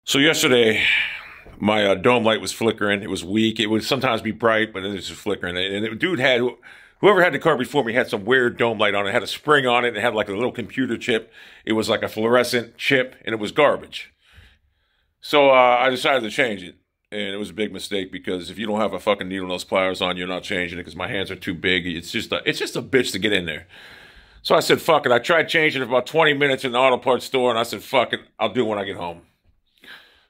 So yesterday, my dome light was flickering. It was weak. It would sometimes be bright, but then it was just flickering. And the dude had, whoever had the car before me had some weird dome light on it. It had a spring on it. It had like a little computer chip. It was like a fluorescent chip, and it was garbage. So I decided to change it. And it was a big mistake because if you don't have a fucking needle nose pliers on, you're not changing it because my hands are too big. It's just a bitch to get in there. So I said, fuck it. I tried changing it for about 20 minutes in the auto parts store, and I said, fuck it. I'll do it when I get home.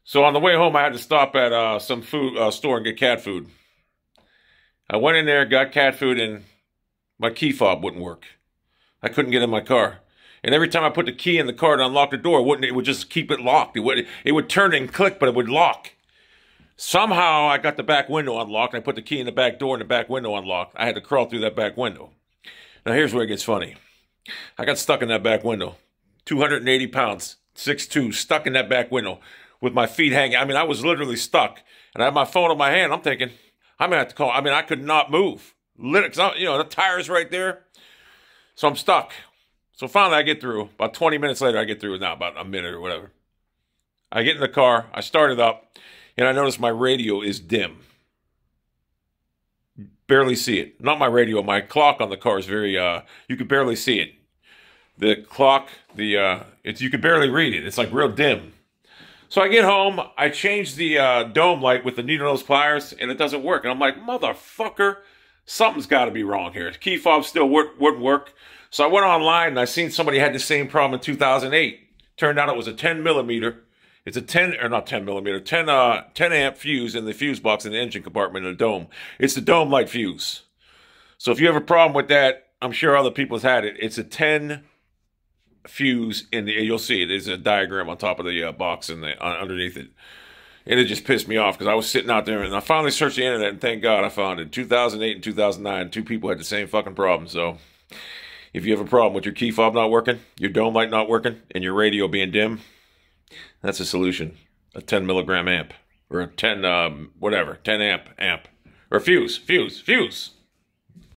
So on the way home, I had to stop at some food store and get cat food. I went in there, got cat food, and my key fob wouldn't work. I couldn't get in my car. And every time I put the key in the car to unlock the door, it would just keep it locked. It would turn and click, but it would lock. Somehow I got the back window unlocked, and I put the key in the back door and the back window unlocked. I had to crawl through that back window. Now here's where it gets funny. I got stuck in that back window. 280 pounds, 6'2", stuck in that back window with my feet hanging. I mean, I was literally stuck. And I had my phone in my hand. I'm thinking, I'm going to have to call. I mean, I could not move. The tire's right there. So I'm stuck. So finally I get through. About 20 minutes later, I get through. Now about a minute or whatever. I get in the car. I start it up. And I notice my radio is dim. Barely see it. Not my radio. My clock on the car is very, you could barely see it. The clock, you could barely read it. It's like real dim. So I get home, I change the dome light with the needle nose pliers, and it doesn't work. And I'm like, motherfucker, something's got to be wrong here. The key fob still wouldn't work. So I went online, and I seen somebody had the same problem in 2008. Turned out it was a 10 millimeter. It's a 10 amp fuse in the fuse box in the engine compartment in the dome. It's the dome light fuse. So if you have a problem with that, I'm sure other people have had it. It's a 10 fuse you'll see it. There's a diagram on top of the box and underneath it. And it just pissed me off because I was sitting out there and I finally searched the internet and thank God I found it. In 2008 and 2009, two people had the same fucking problem. So if you have a problem with your key fob not working, your dome light not working, and your radio being dim, that's a solution. A 10 milligram amp or a 10 10 amp or fuse.